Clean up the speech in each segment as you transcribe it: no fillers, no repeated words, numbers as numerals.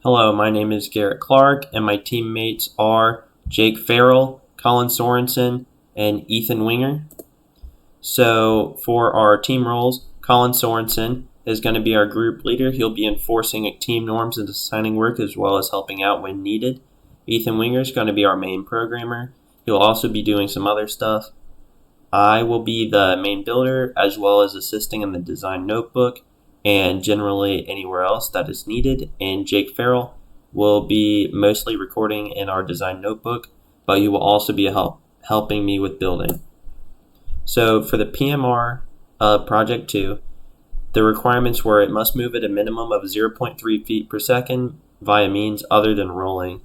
Hello, my name is Garrett Clark, and my teammates are Jake Farrell, Colin Sorensen, and Ethan Winger. So, for our team roles, Colin Sorensen is going to be our group leader. He'll be enforcing team norms and assigning work as well as helping out when needed. Ethan Winger is going to be our main programmer. He'll also be doing some other stuff. I will be the main builder as well as assisting in the design notebook and generally anywhere else that is needed. And Jake Farrell will be mostly recording in our design notebook, but he will also be helping me with building. So for the PMR Project 2, the requirements were it must move at a minimum of 0.3 feet per second via means other than rolling.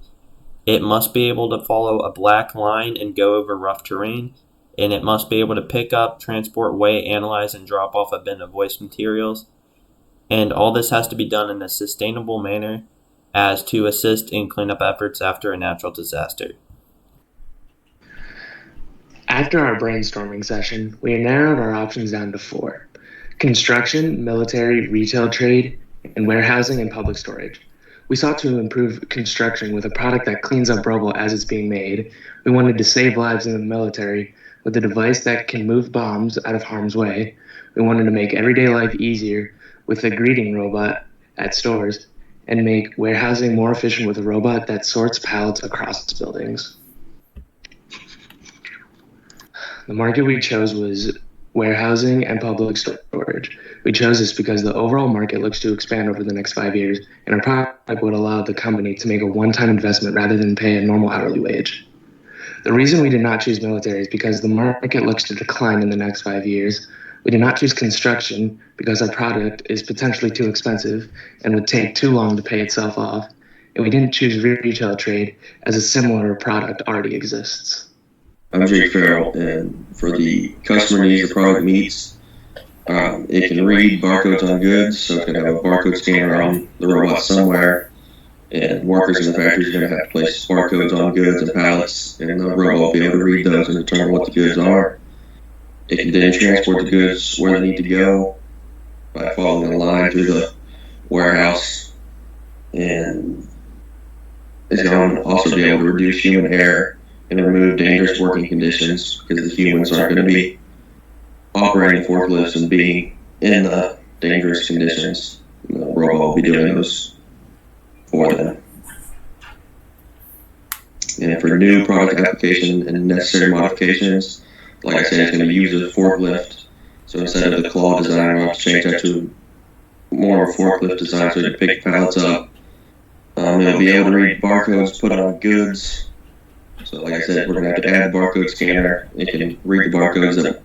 It must be able to follow a black line and go over rough terrain, and it must be able to pick up, transport, weigh, analyze, and drop off a bin of waste materials. And all this has to be done in a sustainable manner as to assist in cleanup efforts after a natural disaster. After our brainstorming session, we narrowed our options down to four: construction, military, retail trade, and warehousing and public storage. We sought to improve construction with a product that cleans up rubble as it's being made. We wanted to save lives in the military with a device that can move bombs out of harm's way. We wanted to make everyday life easier with a greeting robot at stores, and make warehousing more efficient with a robot that sorts pallets across buildings. The market we chose was warehousing and public storage. We chose this because the overall market looks to expand over the next 5 years, and our product would allow the company to make a one-time investment rather than pay a normal hourly wage. The reason we did not choose military is because the market looks to decline in the next 5 years. We did not choose construction because our product is potentially too expensive and would take too long to pay itself off. And we didn't choose retail trade as a similar product already exists. I'm Jake Farrell, and for the customer needs the product meets, it can read barcodes on goods, so it's going to have a barcode scanner on the robot somewhere, and workers in the factory are going to have to place barcodes on goods and pallets, and the robot will be able to read those and determine what the goods are. It can then transport the goods where they need to go by following the line through the warehouse, and it's going to also be able to reduce human error and remove dangerous working conditions because the humans aren't going to be operating forklifts and being in the dangerous conditions. The robot will be doing those for them. And for new product application and necessary modifications, like I said, it's going to use a forklift. So instead of the claw design, we'll have to change that to more of a forklift design so it can pick pallets up. It'll be able to read barcodes put on goods. So like I said, we're going to have to add the barcode scanner. It can read the barcodes that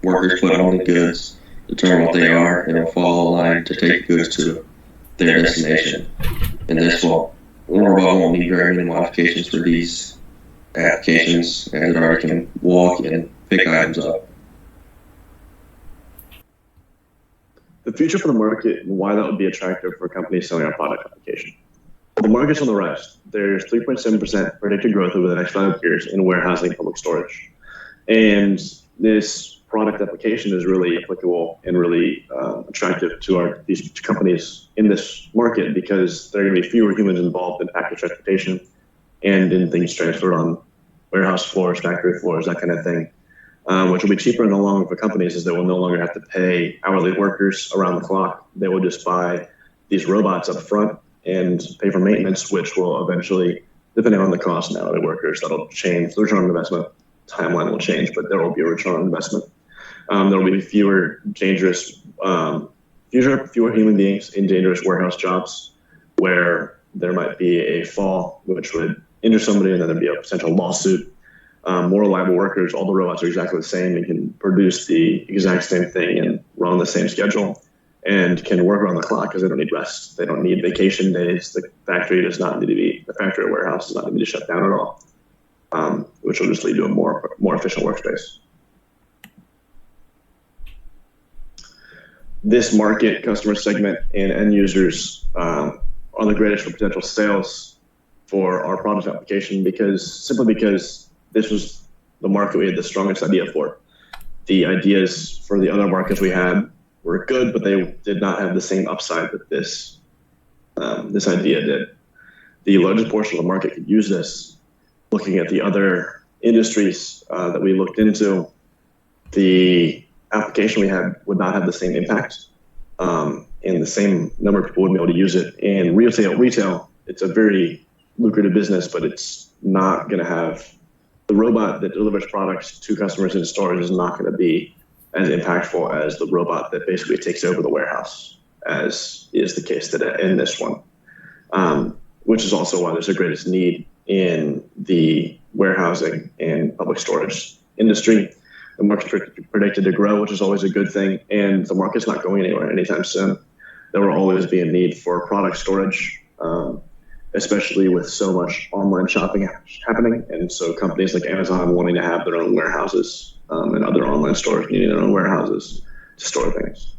workers put on the goods, determine what they are, and it'll follow a line to take goods to their destination. And this will, the robot won't need very many modifications for these applications, as it already can walk and pick items up. The future for the market and why that would be attractive for companies selling our product application. The market's on the rise. There's 3.7% predicted growth over the next 5 years in warehousing and public storage. And this product application is really applicable and really attractive to these companies in this market because there are going to be fewer humans involved in package transportation and in things transferred on warehouse floors, factory floors, that kind of thing, which will be cheaper in the long run for companies as they will no longer have to pay hourly workers around the clock. They will just buy these robots up front and pay for maintenance, which will eventually, depending on the cost and hourly workers, that'll change. The return on investment timeline will change, but there will be a return on investment. There will be fewer dangerous, fewer human beings in dangerous warehouse jobs where there might be a fall which would injure somebody and then there'd be a potential lawsuit. More reliable workers, all the robots are exactly the same and can produce the exact same thing and run on the same schedule and can work around the clock because they don't need rest. They don't need vacation days. The factory does not need to be, the factory or warehouse does not need to shut down at all, which will just lead to a more efficient workspace. This market, customer segment, and end users are the greatest for potential sales for our product application simply because this was the market we had the strongest idea for. The ideas for the other markets we had were good, but they did not have the same upside that this idea did. the largest portion of the market could use this. Looking at the other industries that we looked into, the application we had would not have the same impact, and the same number of people wouldn't be able to use it. In retail, it's a very lucrative business, but it's not going to have the robot that delivers products to customers in stores is not going to be as impactful as the robot that basically takes over the warehouse, as is the case today in this one, which is also why there's the greatest need in the warehousing and public storage industry. The market's predicted to grow, which is always a good thing, and the market's not going anywhere anytime soon. There will always be a need for product storage, especially with so much online shopping happening, and so companies like Amazon wanting to have their own warehouses, and other online stores needing their own warehouses to store things.